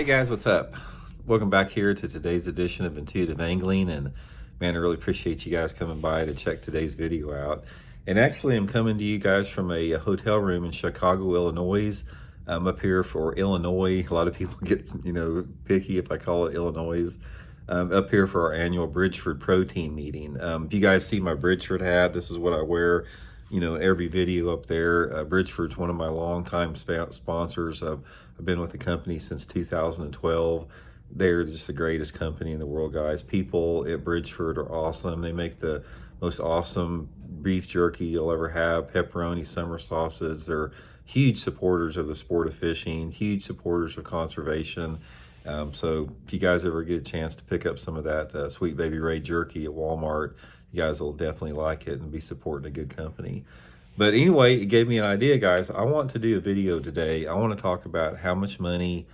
Hey guys, what's up? Welcome back here to today's edition of Intuitive Angling. And man, I really appreciate you guys coming by to check today's video out. And actually, I'm coming to you guys from a hotel room in Chicago, Illinois. I'm up here for Illinois. A lot of people get, picky if I call it Illinois. Up here for our annual Bridgeford Pro Team meeting. If you guys see my Bridgeford hat, this is what I wear, every video up there. Bridgeford's one of my longtime sponsors. I've been with the company since 2012. They're just the greatest company in the world, guys. People at Bridgeford are awesome. They make the most awesome beef jerky you'll ever have, pepperoni summer sauces. They're huge supporters of the sport of fishing, huge supporters of conservation. So if you guys ever get a chance to pick up some of that Sweet Baby Ray jerky at Walmart, you guys will definitely like it and be supporting a good company. But anyway, it gave me an idea, guys. I want to do a video today. I want to talk about how much money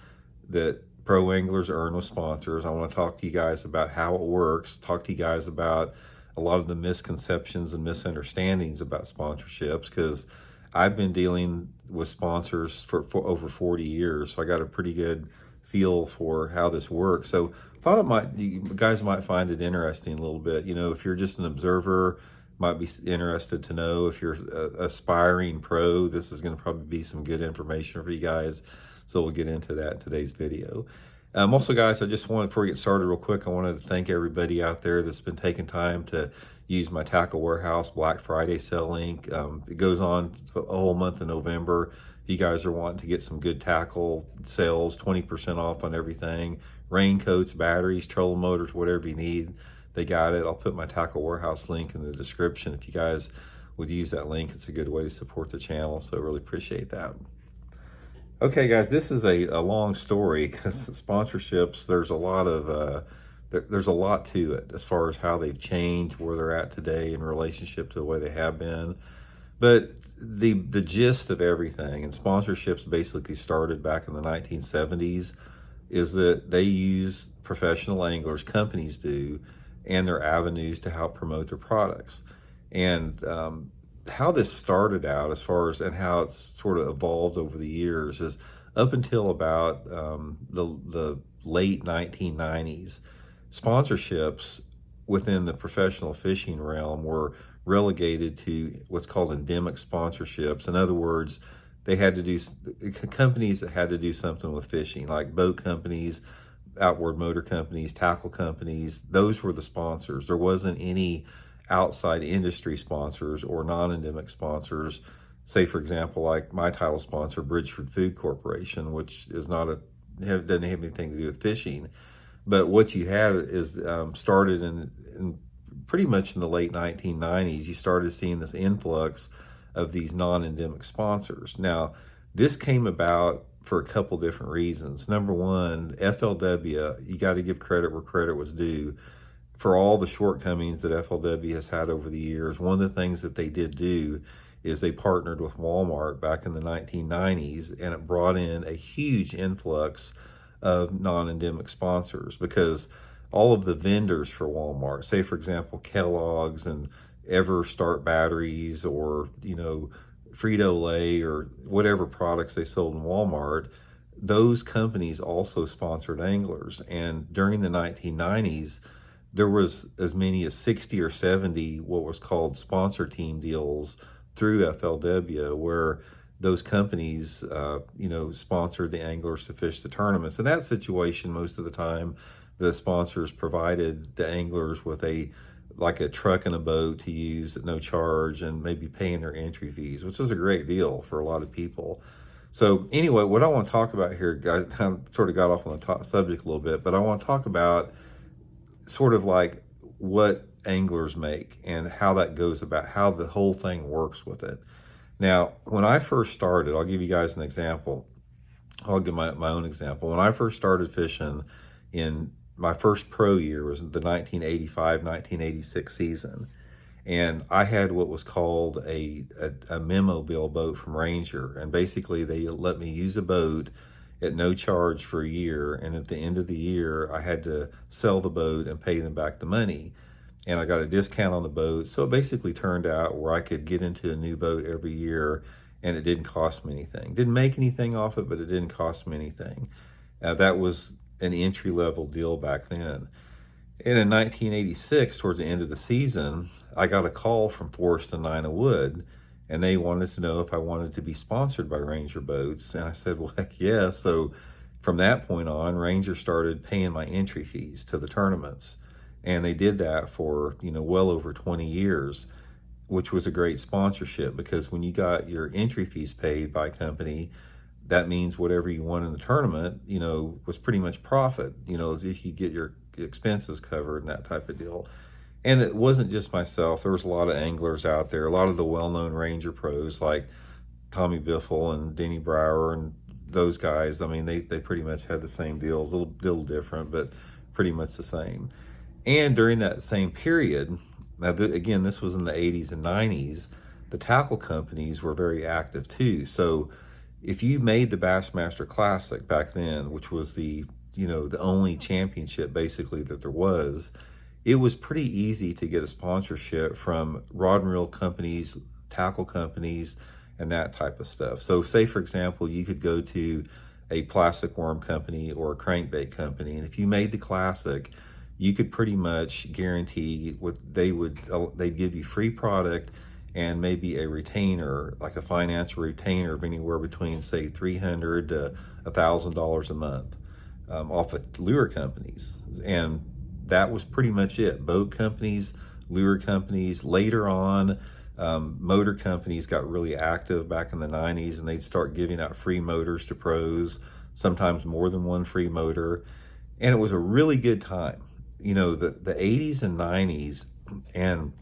that pro anglers earn with sponsors. I want to talk to you guys about how it works, talk to you guys about a lot of the misconceptions and misunderstandings about sponsorships, because I've been dealing with sponsors for over 40 years. So I got a pretty good feel for how this works. So I thought you guys might find it interesting a little bit. If you're just an observer, might be interested to know. If you're an aspiring pro, this is going to probably be some good information for you guys. So we'll get into that in today's video. Also, guys, before we get started real quick, I wanted to thank everybody out there that's been taking time to use my Tackle Warehouse Black Friday sale link. It goes on a whole month of November. If you guys are wanting to get some good tackle sales, 20% off on everything, raincoats, batteries, trolling motors, whatever you need, they got it. I'll put my Tackle Warehouse link in the description. If you guys would use that link, it's a good way to support the channel. So I really appreciate that. Okay, guys, this is a long story because sponsorships, there's a lot to it as far as how they've changed, where they're at today in relationship to the way they have been. But the gist of everything, and sponsorships basically started back in the 1970s, is that they use professional anglers, companies do, and their avenues to help promote their products. And how this started out, as far as and how it's sort of evolved over the years, is up until about the late 1990s, sponsorships within the professional fishing realm were relegated to what's called endemic sponsorships. In other words, they had to do companies that had to do something with fishing, like boat companies, outboard motor companies, tackle companies. Those were the sponsors. There wasn't any outside industry sponsors or non-endemic sponsors. Say, for example, like my title sponsor, Bridgeford Food Corporation, which is doesn't have anything to do with fishing. But what you had is started in pretty much in the late 1990s, you started seeing this influx of these non-endemic sponsors. Now, this came about for a couple different reasons. Number one, FLW, you got to give credit where credit was due. For all the shortcomings that FLW has had over the years, one of the things that they did do is they partnered with Walmart back in the 1990s, and it brought in a huge influx of non-endemic sponsors, because all of the vendors for Walmart, say for example Kellogg's and EverStart batteries, or Frito-Lay, or whatever products they sold in Walmart, those companies also sponsored anglers. And during the 1990s, there was as many as 60 or 70 what was called sponsor team deals through FLW, where those companies, sponsored the anglers to fish the tournaments. In that situation, most of the time, the sponsors provided the anglers with a truck and a boat to use at no charge, and maybe paying their entry fees, which is a great deal for a lot of people. So anyway, what I want to talk about here, guys, I sort of got off on the subject a little bit, but I want to talk about sort of like what anglers make and how that goes about, how the whole thing works with it. Now, when I first started, I'll give you guys an example. I'll give my own example. When I first started fishing, in my first pro year was the 1985-1986 season. And I had what was called a memo bill boat from Ranger. And basically they let me use a boat at no charge for a year. And at the end of the year, I had to sell the boat and pay them back the money. And I got a discount on the boat. So it basically turned out where I could get into a new boat every year, and it didn't cost me anything. Didn't make anything off it, but it didn't cost me anything. That was an entry level deal back then. And in 1986, towards the end of the season, I got a call from Forrest and Nina Wood, and they wanted to know if I wanted to be sponsored by Ranger Boats. And I said, well, heck yeah. So from that point on, Ranger started paying my entry fees to the tournaments. And they did that for, well over 20 years, which was a great sponsorship, because when you got your entry fees paid by a company, that means whatever you won in the tournament, was pretty much profit, if you get your expenses covered and that type of deal. And it wasn't just myself. There was a lot of anglers out there, a lot of the well-known Ranger pros like Tommy Biffle and Denny Brower and those guys. I mean, they pretty much had the same deals, a little different, but pretty much the same. And during that same period, now again, this was in the 80s and 90s, the tackle companies were very active too. So if you made the Bassmaster Classic back then, which was the only championship basically that there was, it was pretty easy to get a sponsorship from rod and reel companies, tackle companies, and that type of stuff. So say, for example, you could go to a plastic worm company or a crankbait company, and if you made the Classic, you could pretty much guarantee they'd give you free product and maybe a retainer, like a financial retainer of anywhere between, say, $300 to $1,000 a month off of lure companies. And that was pretty much it. Boat companies, lure companies. Later on, motor companies got really active back in the 90s, and they'd start giving out free motors to pros, sometimes more than one free motor. And it was a really good time. The 80s and 90s and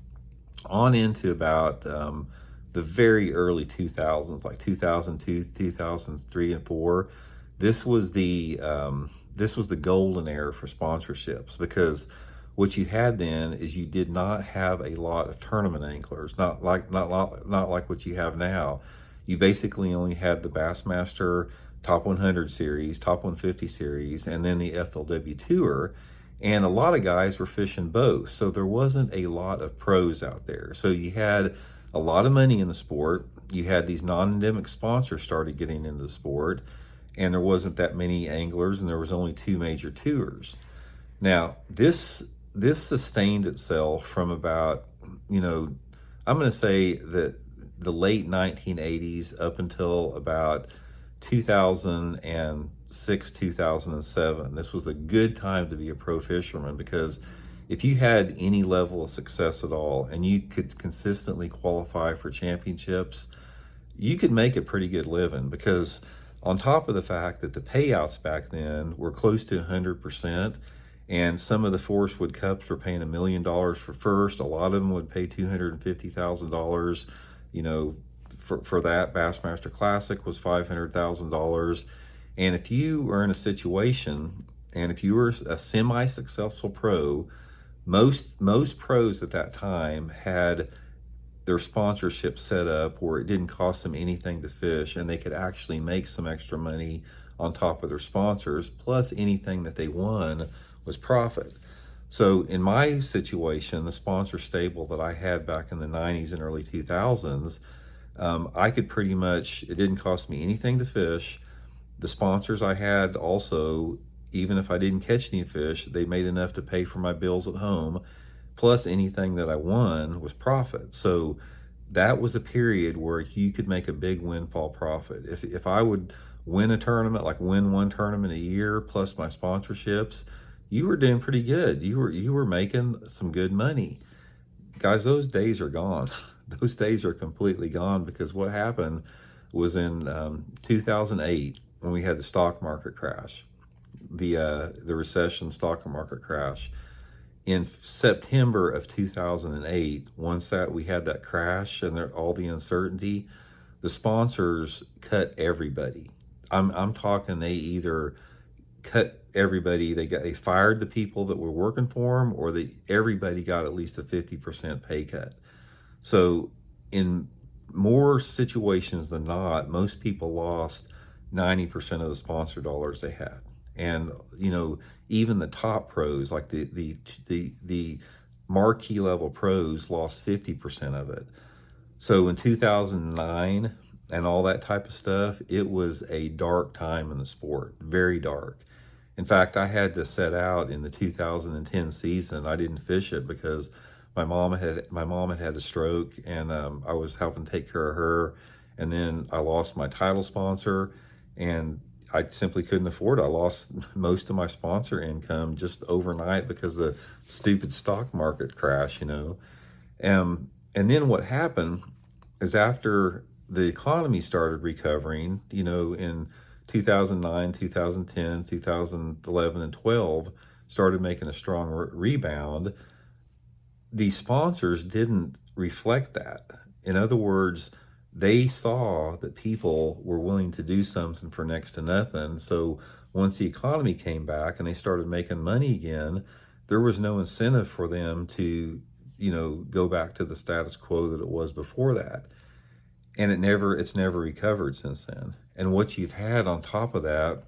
on into about the very early 2000s, like 2002, 2003, and 4. This was the golden era for sponsorships, because what you had then is you did not have a lot of tournament anglers, not like what you have now. You basically only had the Bassmaster Top 100 series, Top 150 series, and then the FLW Tour. And a lot of guys were fishing both. So there wasn't a lot of pros out there. So you had a lot of money in the sport. You had these non-endemic sponsors started getting into the sport, and there wasn't that many anglers, and there was only 2 major tours. Now, this sustained itself from about, I'm going to say that the late 1980s up until about 2006, 2007. This was a good time to be a pro fisherman, because if you had any level of success at all and you could consistently qualify for championships, you could make a pretty good living, because on top of the fact that the payouts back then were close to 100%, and some of the Forrest Wood Cups were paying $1 million for first. A lot of them would pay $250,000, for that. Bassmaster Classic was $500,000. And if you were in a situation, and if you were a semi-successful pro, most pros at that time had their sponsorship set up where it didn't cost them anything to fish, and they could actually make some extra money on top of their sponsors, plus anything that they won was profit. So in my situation, the sponsor stable that I had back in the 90s and early 2000s, I could pretty much, it didn't cost me anything to fish. The sponsors I had also, even if I didn't catch any fish, they made enough to pay for my bills at home, plus anything that I won was profit. So that was a period where you could make a big windfall profit. If I would win a tournament, like win one tournament a year plus my sponsorships, you were doing pretty good. You were making some good money. Guys, those days are gone. Those days are completely gone, because what happened was in 2008, when we had the stock market crash, the recession stock market crash. In September of 2008, once that we had that crash and all the uncertainty, the sponsors cut everybody. I'm talking, they either cut everybody, they fired the people that were working for them, or everybody got at least a 50% pay cut. So in more situations than not, most people lost 90% of the sponsor dollars they had. And, even the top pros, like the marquee level pros, lost 50% of it. So in 2009, and all that type of stuff, it was a dark time in the sport, very dark. In fact, I had to set out in the 2010 season. I didn't fish it because my mom had a stroke, and I was helping take care of her, and then I lost my title sponsor, and I simply couldn't afford it. I lost most of my sponsor income just overnight because of the stupid stock market crash, and then what happened is after the economy started recovering, in 2009, 2010, 2011, and 12, started making a strong rebound, the sponsors didn't reflect that. In other words, they saw that people were willing to do something for next to nothing. So once the economy came back and they started making money again, there was no incentive for them to, go back to the status quo that it was before that. And it's never recovered since then. And what you've had on top of that,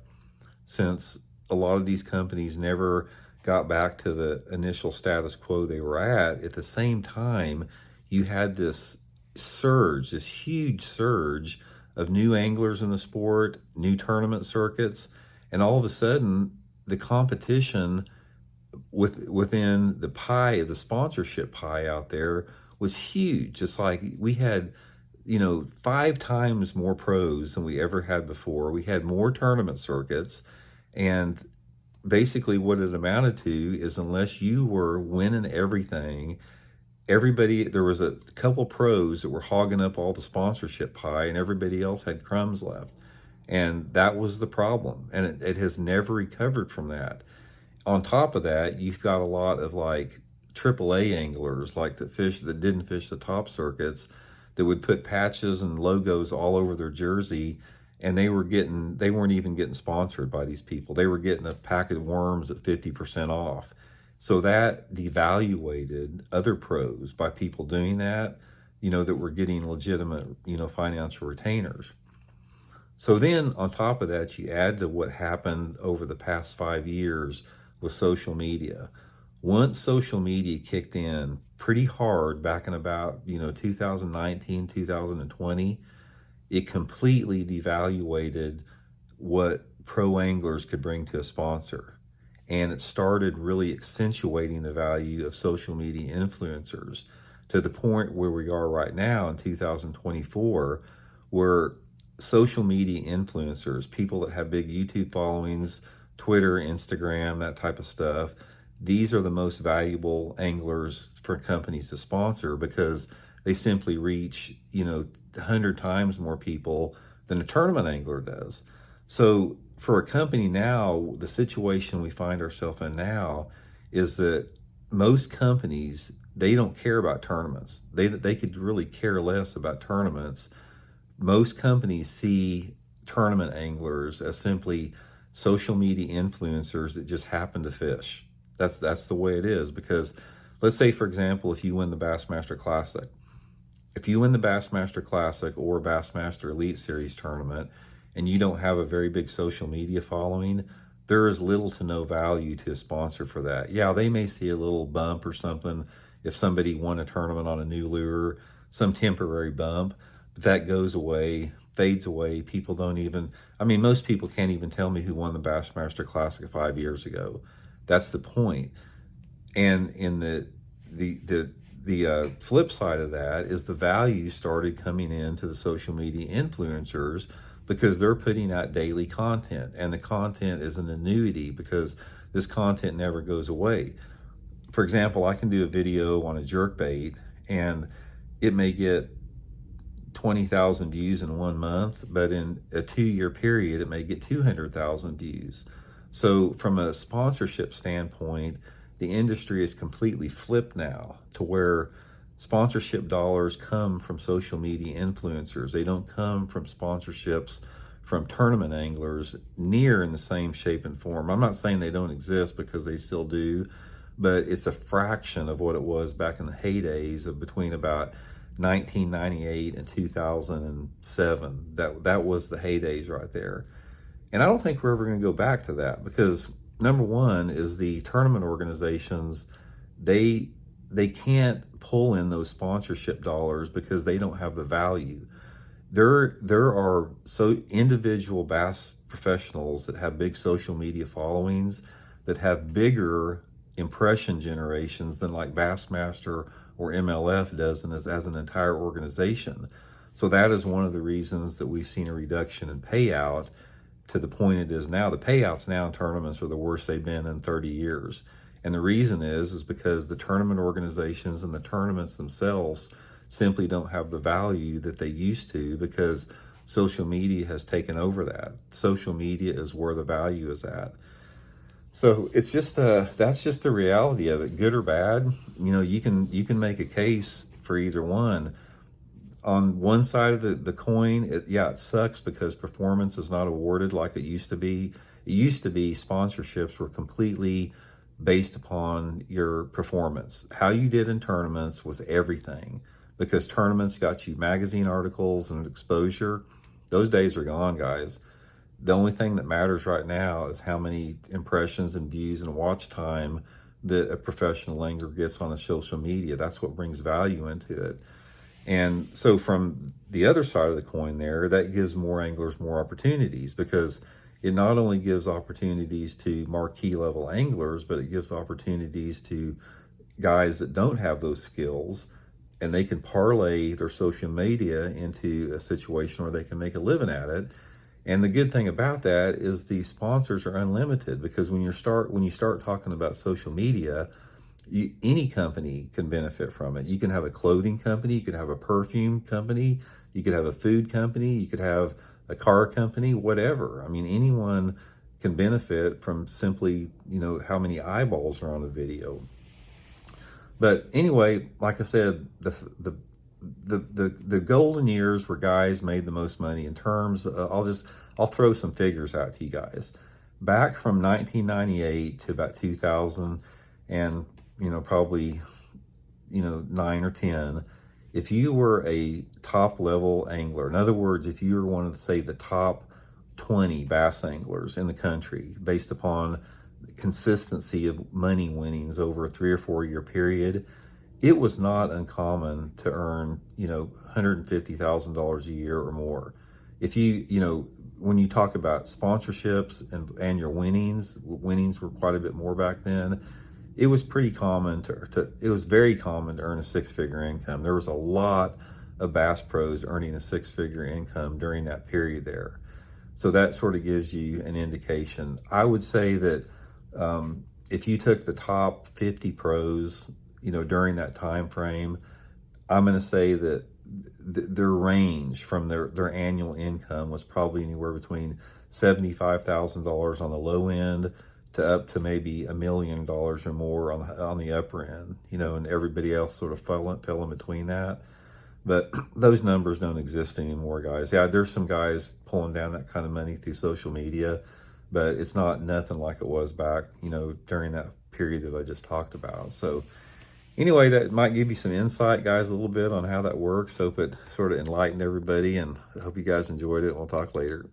since a lot of these companies never got back to the initial status quo they were at the same time, you had this surge, this huge surge of new anglers in the sport, new tournament circuits, and all of a sudden the competition within the pie, the sponsorship pie out there was huge. It's like we had, 5 times more pros than we ever had before. We had more tournament circuits, and basically what it amounted to is unless you were winning everything, there was a couple pros that were hogging up all the sponsorship pie, and everybody else had crumbs left. And that was the problem. And it has never recovered from that. On top of that, you've got a lot of like AAA anglers, like that didn't fish the top circuits, that would put patches and logos all over their jersey, and they weren't even getting sponsored by these people. They were getting a pack of worms at 50% off. So that devaluated other pros by people doing that, that were getting legitimate, financial retainers. So then on top of that, you add to what happened over the past 5 years with social media. Once social media kicked in pretty hard back in about, 2019, 2020, it completely devaluated what pro anglers could bring to a sponsor. And it started really accentuating the value of social media influencers to the point where we are right now in 2024, where social media influencers, people that have big YouTube followings, Twitter, Instagram, that type of stuff, these are the most valuable anglers for companies to sponsor because they simply reach, 100 times more people than a tournament angler does. So for a company now, the situation we find ourselves in now is that most companies, they don't care about tournaments. They could really care less about tournaments. Most companies see tournament anglers as simply social media influencers that just happen to fish. That's the way it is, because let's say, for example, if you win the Bassmaster Classic, or Bassmaster Elite Series tournament, and you don't have a very big social media following, there is little to no value to a sponsor for that. Yeah, they may see a little bump or something if somebody won a tournament on a new lure, some temporary bump, but that goes away, fades away. People don't even, most people can't even tell me who won the Bassmaster Classic 5 years ago. That's the point. And in the flip side of that is the value started coming into the social media influencers because they're putting out daily content, and the content is an annuity because this content never goes away. For example, I can do a video on a jerkbait and it may get 20,000 views in 1 month, but in a 2-year period, it may get 200,000 views. So from a sponsorship standpoint, the industry is completely flipped now to where sponsorship dollars come from social media influencers. They don't come from sponsorships from tournament anglers near in the same shape and form. I'm not saying they don't exist, because they still do, but it's a fraction of what it was back in the heydays of between about 1998 and 2007. That was the heydays right there. And I don't think we're ever going to go back to that, because number one is the tournament organizations, they can't pull in those sponsorship dollars because they don't have the value. There are so individual bass professionals that have big social media followings that have bigger impression generations than like Bassmaster or MLF does as an entire organization. So that is one of the reasons that we've seen a reduction in payout to the point it is now. The payouts now in tournaments are the worst they've been in 30 years. And the reason is because the tournament organizations and the tournaments themselves simply don't have the value that they used to, because social media has taken over that. Social media is where the value is at. So it's just that's just the reality of it, good or bad. You can make a case for either one. On one side of the coin, it sucks because performance is not awarded like it used to be. It used to be sponsorships were completely based upon your performance. How you did in tournaments was everything, because tournaments got you magazine articles and exposure. Those days are gone, guys. The only thing that matters right now is how many impressions and views and watch time that a professional angler gets on a social media. That's what brings value into it. And so from the other side of the coin there, that gives more anglers more opportunities, because it not only gives opportunities to marquee level anglers, but it gives opportunities to guys that don't have those skills, and they can parlay their social media into a situation where they can make a living at it. And the good thing about that is the sponsors are unlimited, because when you start talking about social media, any company can benefit from it. You can have a clothing company, you could have a perfume company, you could have a food company, you could have a car company, whatever. I mean, anyone can benefit from simply, how many eyeballs are on a video. But anyway, like I said, the golden years where guys made the most money in terms, I'll throw some figures out to you guys. Back from 1998 to about 2000, and probably 9 or 10, if you were a top level angler, in other words, if you were one of, say, the top 20 bass anglers in the country, based upon consistency of money winnings over a 3 or 4 year period, it was not uncommon to earn $150,000 a year or more. If when you talk about sponsorships and your winnings were quite a bit more back then. It was pretty common it was very common to earn a 6-figure income. There was a lot of Bass pros earning a 6-figure income during that period there. So that sort of gives you an indication. I would say that if you took the top 50 pros, during that time frame, I'm going to say that their range from their annual income was probably anywhere between $75,000 on the low end to up to maybe $1 million or more on the upper end, and everybody else sort of fell in between that. But those numbers don't exist anymore, guys. Yeah, there's some guys pulling down that kind of money through social media, but it's not nothing like it was back, during that period that I just talked about. So anyway, that might give you some insight, guys, a little bit on how that works. Hope it sort of enlightened everybody, and I hope you guys enjoyed it. We'll talk later.